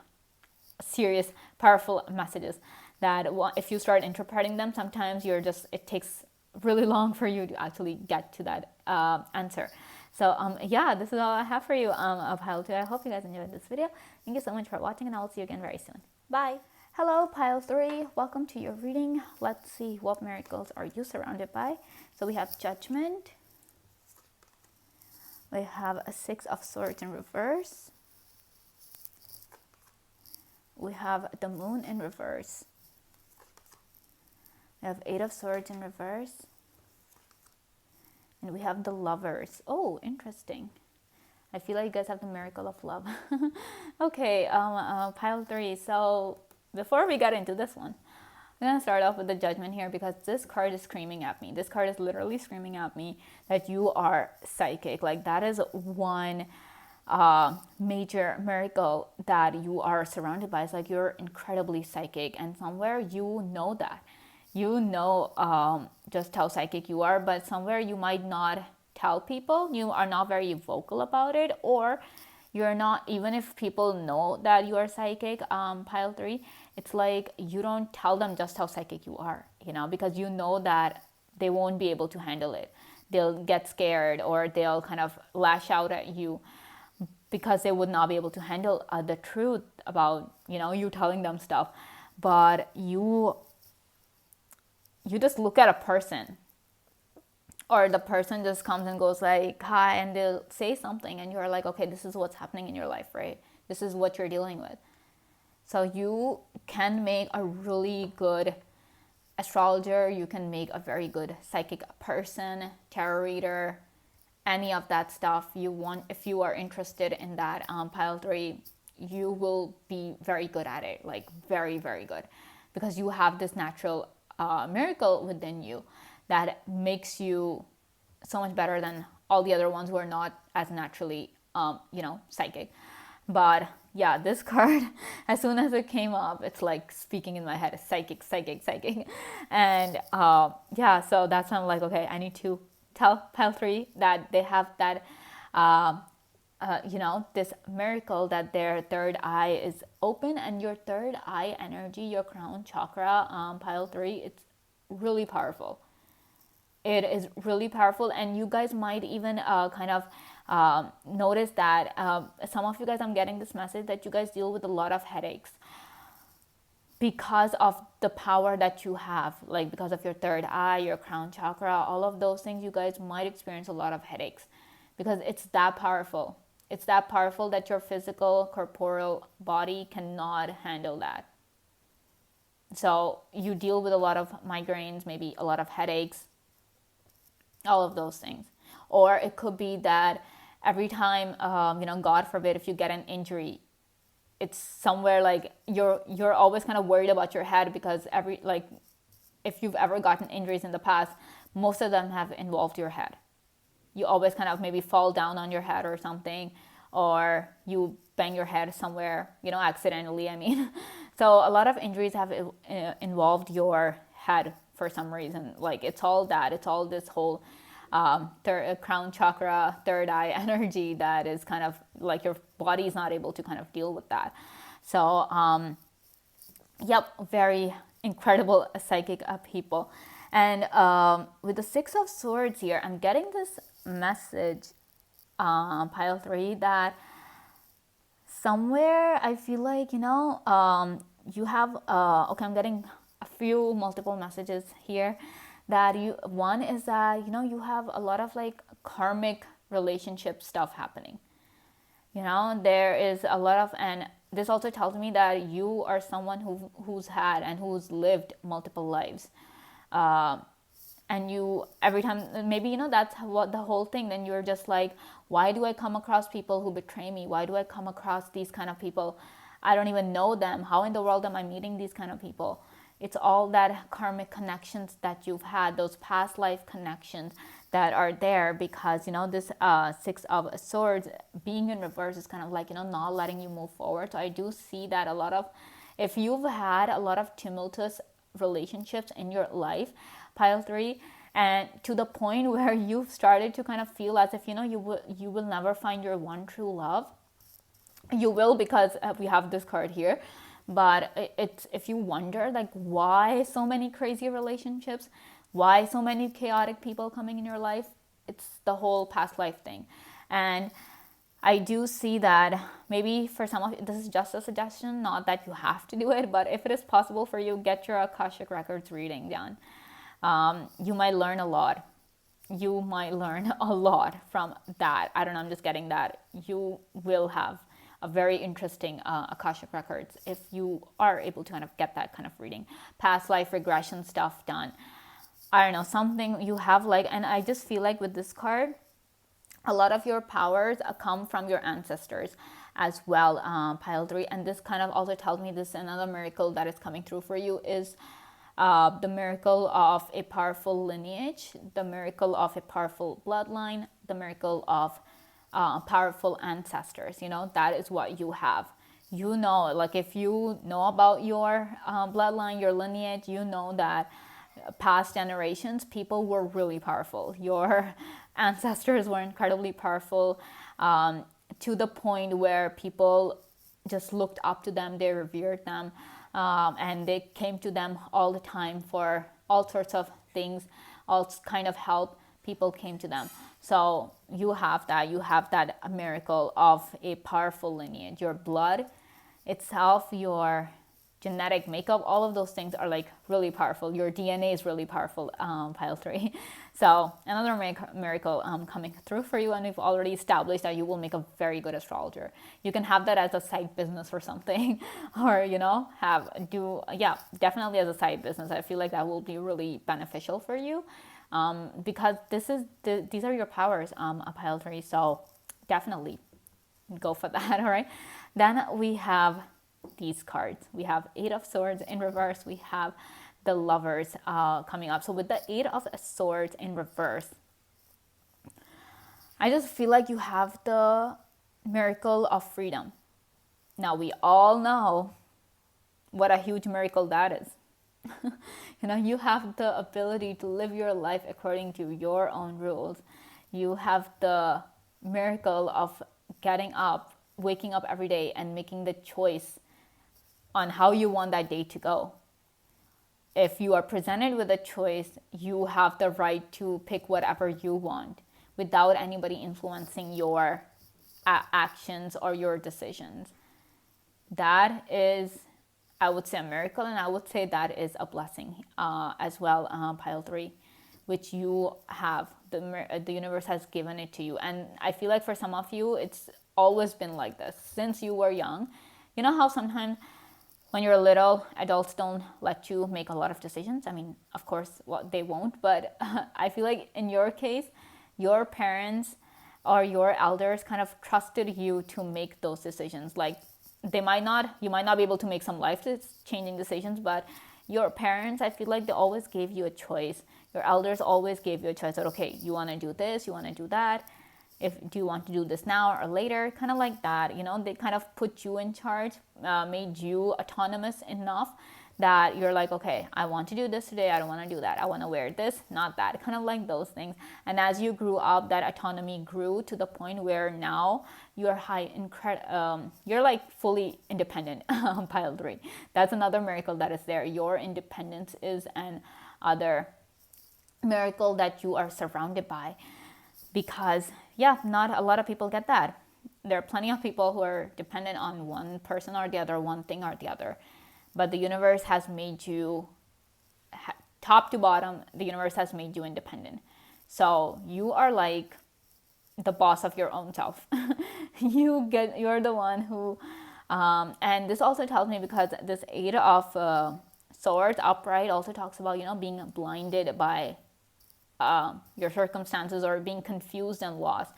serious, powerful messages that if you start interpreting them, sometimes it takes really long for you to actually get to that answer. So yeah, this is all I have for you, of pile 2. I hope you guys enjoyed this video. Thank you so much for watching, and I will see you again very soon. Bye. Hello, pile 3. Welcome to your reading. Let's see, what miracles are you surrounded by? So we have Judgment. We have a 6 of Swords in reverse. We have the Moon in reverse. We have 8 of Swords in reverse. And we have the Lovers. Oh, interesting. I feel like you guys have the miracle of love. Okay, pile 3. So before we get into this one, I'm going to start off with the Judgment here, because this card is screaming at me. This card is literally screaming at me that you are psychic. Like, that is one major miracle that you are surrounded by. It's like you're incredibly psychic, and somewhere you know that. Just how psychic you are, but somewhere you might not tell people. You are not very vocal about it, or you're not, even if people know that you are psychic, pile 3, it's like you don't tell them just how psychic you are, because you know that they won't be able to handle it. They'll get scared, or they'll kind of lash out at you, because they would not be able to handle the truth about, you telling them stuff. But you just look at a person, or the person just comes and goes like, hi, and they'll say something, and you're like, okay, this is what's happening in your life, right? This is what you're dealing with. So you can make a really good astrologer. You can make a very good psychic person, tarot reader, any of that stuff you want. If you are interested in that, pile 3, you will be very good at it, like very, very good, because you have this natural miracle within you that makes you so much better than all the other ones who are not as naturally, psychic. But yeah, this card, as soon as it came up, it's like speaking in my head, psychic, psychic, psychic. And yeah, so that's when I'm like, okay, I need to tell pile 3 that they have that, this miracle, that their third eye is open, and your third eye energy, your crown chakra, pile 3, it's really powerful. It is really powerful, and you guys might even kind of notice that some of you guys, I'm getting this message that you guys deal with a lot of headaches. because of the power that you have, like because of your third eye, your crown chakra, all of those things, you guys might experience a lot of headaches because it's that powerful. It's that powerful that your physical, corporeal body cannot handle that. So you deal with a lot of migraines, maybe a lot of headaches, all of those things. Or it could be that every time, God forbid, if you get an injury, it's somewhere like you're always kind of worried about your head because if you've ever gotten injuries in the past, most of them have involved your head. You always kind of maybe fall down on your head or something, or you bang your head somewhere, accidentally, I mean. So a lot of injuries have involved your head for some reason. Like it's all this whole crown chakra, third eye energy that is kind of like your body is not able to kind of deal with that. So, very incredible psychic people. And with the Six of Swords here, I'm getting this message, pile 3, that somewhere I feel like, you have, I'm getting a few multiple messages here that one is that, you have a lot of like karmic relationship stuff happening. There is a lot of, and this also tells me that you are someone who's had and who's lived multiple lives. And you, every time, maybe, that's what the whole thing, then you're just like, why do I come across people who betray me? Why do I come across these kind of people? I don't even know them. How in the world am I meeting these kind of people? It's all that karmic connections that you've had, those past life connections that are there, because, this Six of Swords being in reverse is kind of like, not letting you move forward. So I do see that a lot of, if you've had a lot of tumultuous relationships in your life, pile 3, and to the point where you've started to kind of feel as if, you will never find your one true love. You will, because we have this card here. But it's, if you wonder like why so many crazy relationships, why so many chaotic people coming in your life, it's the whole past life thing. And I do see that maybe for some of you, this is just a suggestion, not that you have to do it, but if it is possible for you, get your Akashic Records reading done. You might learn a lot. You might learn a lot from that. I don't know, I'm just getting that. You will have a very interesting Akashic Records if you are able to kind of get that kind of reading. Past life regression stuff done. I don't know, something you have like, and I just feel like with this card, a lot of your powers come from your ancestors as well, pile 3. And this kind of also tells me this another miracle that is coming through for you is the miracle of a powerful lineage, the miracle of a powerful bloodline, the miracle of powerful ancestors. That is what you have. Like if you know about your bloodline, your lineage, that past generations, people were really powerful. Your ancestors were incredibly powerful, to the point where people just looked up to them, they revered them, and they came to them all the time for all sorts of things, all kind of help. People came to them. So you have that miracle of a powerful lineage. Your blood itself, your genetic makeup, all of those things are like really powerful. Your DNA is really powerful, pile 3. So another miracle coming through for you, and we've already established that you will make a very good astrologer. You can have that as a side business or something, or definitely as a side business. I feel like that will be really beneficial for you, because these are your powers, pile 3. So definitely go for that. All right. Then we have these cards. We have Eight of Swords in reverse. We have the Lovers coming up. So with the Eight of Swords in reverse, I just feel like you have the miracle of freedom. Now we all know what a huge miracle that is. You have the ability to live your life according to your own rules. You have the miracle of getting up, waking up every day and making the choice on how you want that day to go. If you are presented with a choice, you have the right to pick whatever you want without anybody influencing your actions or your decisions. That is I would say a miracle, and I would say that is a blessing as well, pile three, which you have. The universe has given it to you. And I feel like for some of you, it's always been like this since you were young. You know how sometimes when you're little, adults don't let you make a lot of decisions. I mean, of course, they won't, but I feel like in your case, your parents or your elders kind of trusted you to make those decisions. Like you might not be able to make some life changing decisions, but your parents, I feel like they always gave you a choice. Your elders always gave you a choice that, okay, you want to do this, you want to do that. Do you want to do this now or later? Kind of like that, they kind of put you in charge, made you autonomous enough that you're like, okay, I want to do this today, I don't want to do that, I want to wear this, not that, kind of like those things. And as you grew up, that autonomy grew to the point where now you're you're like fully independent. Pile three, that's another miracle that is there. Your independence is an other miracle that you are surrounded by, because not a lot of people get that. There are plenty of people who are dependent on one person or the other, one thing or the other. But the universe has made you, top to bottom, the universe has made you independent. So you are like the boss of your own self. You're the one who, and this also tells me, because this Eight of Swords upright also talks about, being blinded by your circumstances or being confused and lost.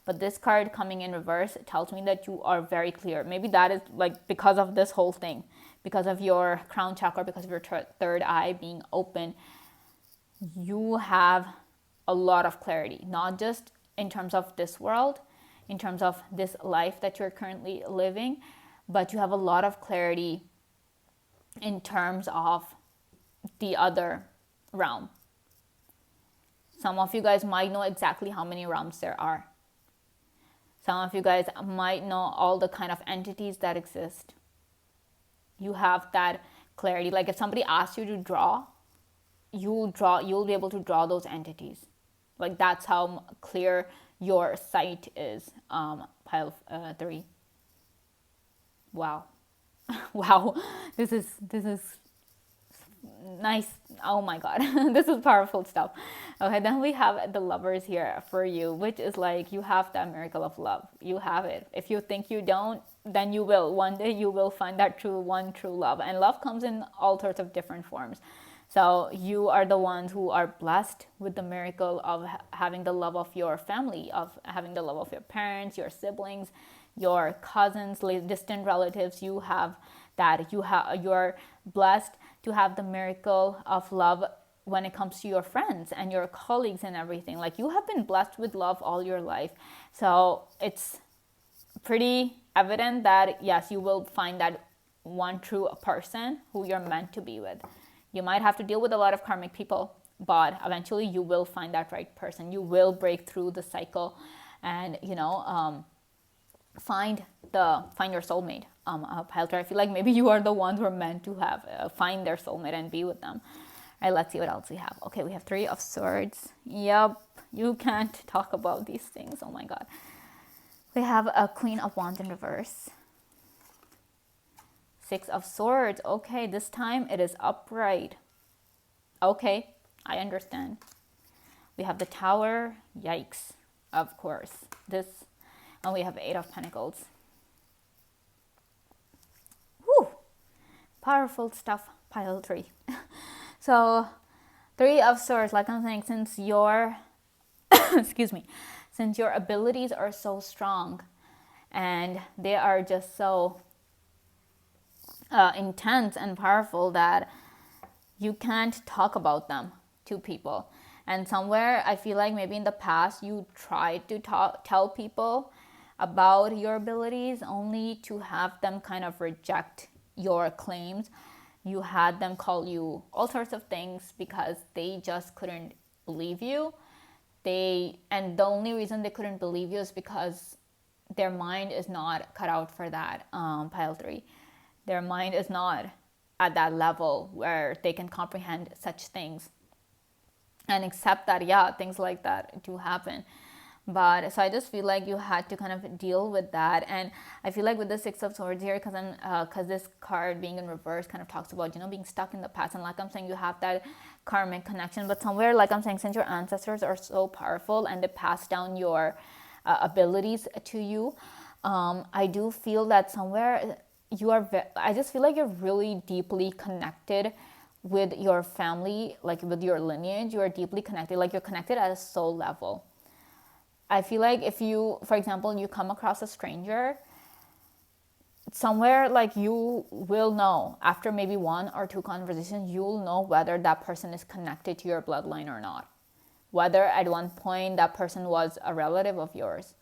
But this card coming in reverse tells me that you are very clear. Maybe that is like because of this whole thing, because of your crown chakra, because of your third eye being open, you have a lot of clarity, not just in terms of this world, in terms of this life that you're currently living, but you have a lot of clarity in terms of the other realm. Some of you guys might know exactly how many realms there are. Some of you guys might know all the kind of entities that exist. You have that clarity. Like if somebody asks you to draw, you'll be able to draw those entities. Like that's how clear your sight is, pile three. Wow. Wow. This is nice. Oh my god. This is powerful stuff. Okay, then we have the Lovers here for you, which is like you have that miracle of love. You have it. If you think you don't, then you will. One day you will find that true love. And love comes in all sorts of different forms. So you are the ones who are blessed with the miracle of having the love of your family, of having the love of your parents, your siblings, your cousins, distant relatives. You have that. You're blessed to have the miracle of love when it comes to your friends and your colleagues and everything. Like you have been blessed with love all your life. So it's pretty evident that yes, you will find that one true person who you're meant to be with. You might have to deal with a lot of karmic people, but eventually you will find that right person. You will break through the cycle and, find your soulmate. Pile three, I feel like maybe you are the ones who are meant to have find their soulmate and be with them. All right, let's see what else we have. Okay, we have Three of Swords. Yep, you can't talk about these things. Oh my god. We have a Queen of Wands in reverse. Six of Swords. Okay, this time it is upright. Okay, I understand. We have the Tower. Yikes. Of course. And we have Eight of Pentacles. Whew. Powerful stuff, pile three. So, Three of Swords, like I'm saying, since your since your abilities are so strong and they are just so intense and powerful that you can't talk about them to people. And somewhere I feel like maybe in the past you tried to tell people about your abilities only to have them kind of reject your claims. You had them call you all sorts of things because they just couldn't believe you. And the only reason they couldn't believe you is because their mind is not cut out for that, pile three. Their mind is not at that level where they can comprehend such things and accept that, yeah, things like that do happen. But so I just feel like you had to kind of deal with that. And I feel like with the Six of Swords here, because this card being in reverse kind of talks about, being stuck in the past. And like I'm saying, you have that karmic connection, but somewhere, like I'm saying, since your ancestors are so powerful and they pass down your abilities to you, I do feel that somewhere I just feel like you're really deeply connected with your family, like with your lineage. You are deeply connected, like you're connected at a soul level. I feel like if you, for example, you come across a stranger, somewhere like you will know after maybe one or two conversations, you'll know whether that person is connected to your bloodline or not. Whether at one point that person was a relative of yours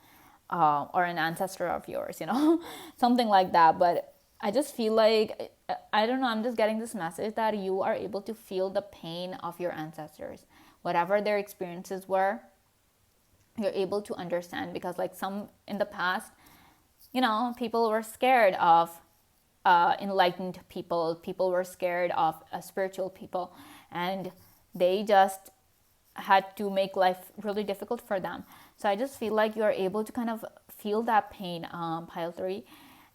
or an ancestor of yours, something like that. But I just feel like, I don't know, I'm just getting this message that you are able to feel the pain of your ancestors, whatever their experiences were. You're able to understand, because like some in the past, people were scared of enlightened people were scared of spiritual people, and they just had to make life really difficult for them. So I just feel like you're able to kind of feel that pain, pile 3.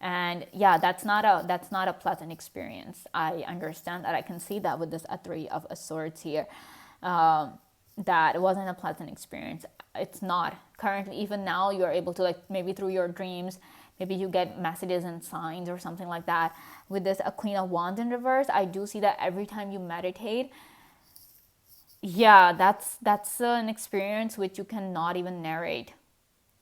And yeah, that's not a pleasant experience. I understand that. I can see that with this 3 of Swords here. That wasn't a pleasant experience. It's not. Currently, even now, you're able to, like, maybe through your dreams, maybe you get messages and signs or something like that. With this a Queen of Wands in reverse, I do see that every time you meditate, yeah, that's an experience which you cannot even narrate,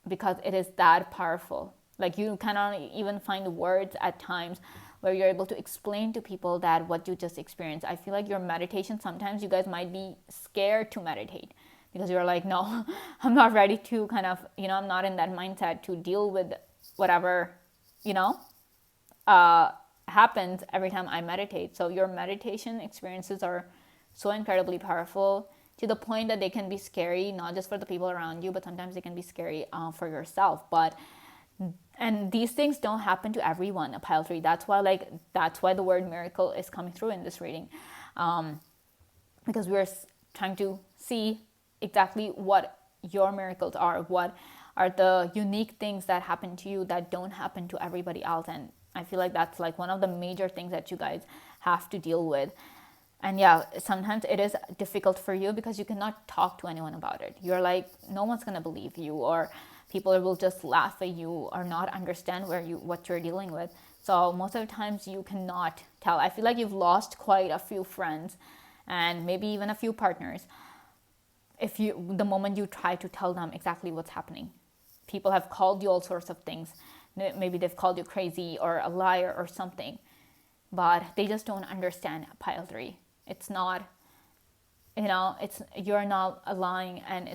because it is that powerful. Like, you cannot even find words at times where you're able to explain to people that what you just experienced. I feel like your meditation, sometimes you guys might be scared to meditate because you're like, no, I'm not ready to kind of, I'm not in that mindset to deal with whatever, happens every time I meditate. So your meditation experiences are so incredibly powerful, to the point that they can be scary, not just for the people around you, but sometimes they can be scary for yourself. And these things don't happen to everyone, a pile 3. That's why the word miracle is coming through in this reading, because we're trying to see exactly what your miracles are, what are the unique things that happen to you that don't happen to everybody else. And I feel like that's like one of the major things that you guys have to deal with. And yeah, sometimes it is difficult for you because you cannot talk to anyone about it. You're like, no one's going to believe you, or people will just laugh at you or not understand what you're dealing with. So most of the times you cannot tell. I feel like you've lost quite a few friends and maybe even a few partners the moment you try to tell them exactly what's happening. People have called you all sorts of things. Maybe they've called you crazy or a liar or something, but they just don't understand pile 3. It's not, you're not lying, and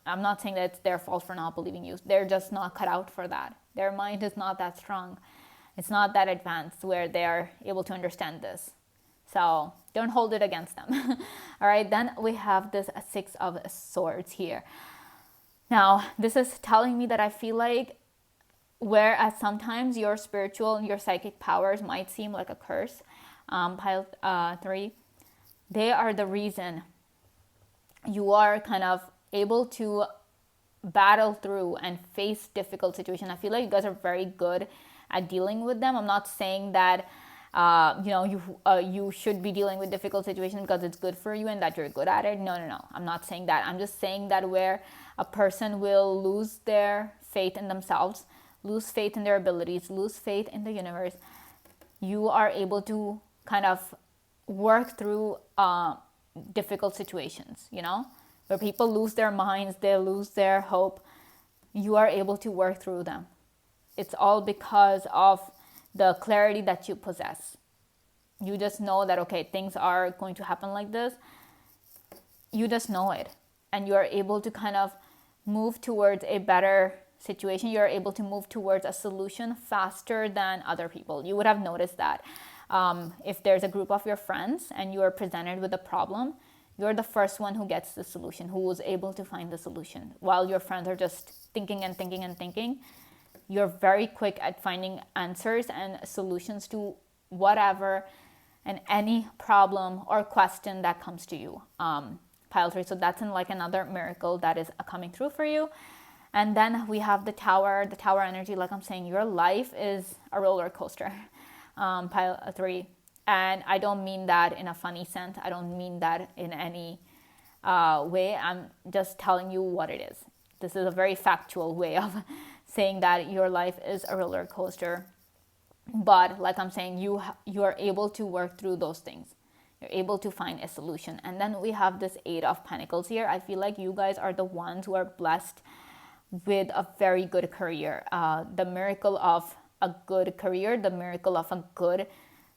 I'm not saying that it's their fault for not believing you. They're just not cut out for that. Their mind is not that strong. It's not that advanced where they're able to understand this. So don't hold it against them. All right, then we have this 6 of Swords here. Now, this is telling me that I feel like, whereas sometimes your spiritual and your psychic powers might seem like a curse, pile 3, they are the reason you are kind of able to battle through and face difficult situations. I feel like you guys are very good at dealing with them. I'm not saying that you should be dealing with difficult situations because it's good for you and that you're good at it. No. I'm not saying that. I'm just saying that where a person will lose their faith in themselves, lose faith in their abilities, lose faith in the universe, you are able to kind of work through difficult situations, where people lose their minds, they lose their hope. You are able to work through them. It's all because of the clarity that you possess. You just know that, okay, things are going to happen like this. You just know it. And you are able to kind of move towards a better situation. You're able to move towards a solution faster than other people. You would have noticed that. If there's a group of your friends and you are presented with a problem, you're the first one who gets the solution, who was able to find the solution. While your friends are just thinking and thinking and thinking, you're very quick at finding answers and solutions to whatever and any problem or question that comes to you, pile 3. So that's like another miracle that is coming through for you. And then we have the tower energy. Like I'm saying, your life is a roller coaster. Pile 3. And I don't mean that in a funny sense. I don't mean that in any way. I'm just telling you what it is. This is a very factual way of saying that your life is a roller coaster. But like I'm saying, you are able to work through those things. You're able to find a solution. And then we have this 8 of Pentacles here. I feel like you guys are the ones who are blessed with a very good career. The miracle of a good career, the miracle of a good,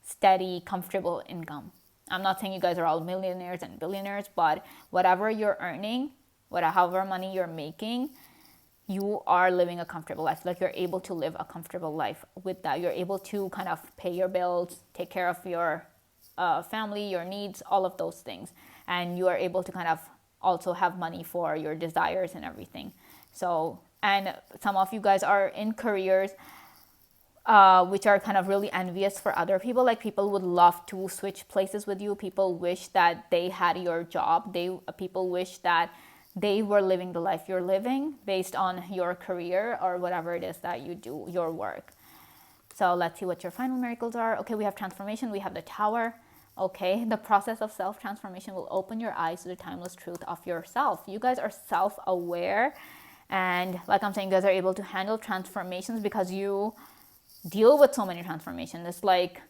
steady, comfortable income. I'm not saying you guys are all millionaires and billionaires, but whatever you're earning, however money you're making, you are living a comfortable life. Like you're able to live a comfortable life with that. You're able to kind of pay your bills, take care of your family, your needs, all of those things. And you are able to kind of also have money for your desires and everything. So, and some of you guys are in careers which are kind of really envious for other people. Like people would love to switch places with you. People wish that they had your job. People wish that they were living the life you're living based on your career or whatever it is that you do, your work. So let's see what your final miracles are. Okay, we have transformation. We have the tower. Okay, the process of self-transformation will open your eyes to the timeless truth of yourself. You guys are self-aware. And like I'm saying, you guys are able to handle transformations because you deal with so many transformations. It's like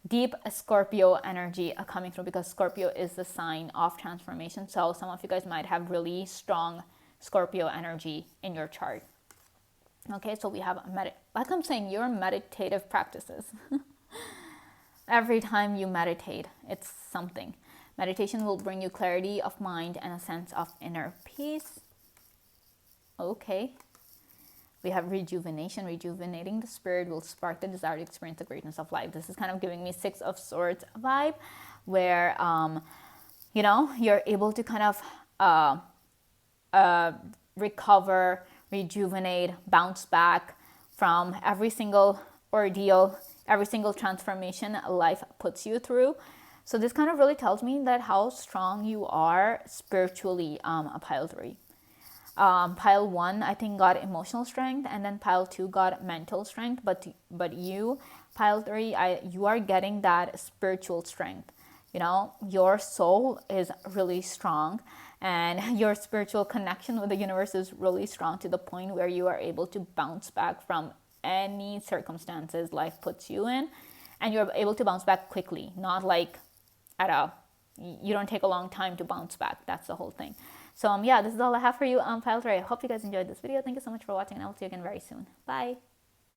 deep Scorpio energy coming through, because Scorpio is the sign of transformation. So some of you guys might have really strong Scorpio energy in your chart. Okay, so we have, like I'm saying, your meditative practices. Every time you meditate, it's something. Meditation will bring you clarity of mind and a sense of inner peace. Okay. We have rejuvenation. Rejuvenating the spirit will spark the desire to experience the greatness of life. This is kind of giving me 6 of Swords vibe, where, you're able to kind of recover, rejuvenate, bounce back from every single ordeal, every single transformation life puts you through. So this kind of really tells me that how strong you are spiritually, a Pile 3. Pile 1, I think, got emotional strength, and then Pile 2 got mental strength. But you, Pile 3, you are getting that spiritual strength. Your soul is really strong, and your spiritual connection with the universe is really strong, to the point where you are able to bounce back from any circumstances life puts you in, and you're able to bounce back quickly, not like you don't take a long time to bounce back. That's the whole thing. So yeah, this is all I have for you, Pile 3. I hope you guys enjoyed this video. Thank you so much for watching, and I'll see you again very soon. Bye.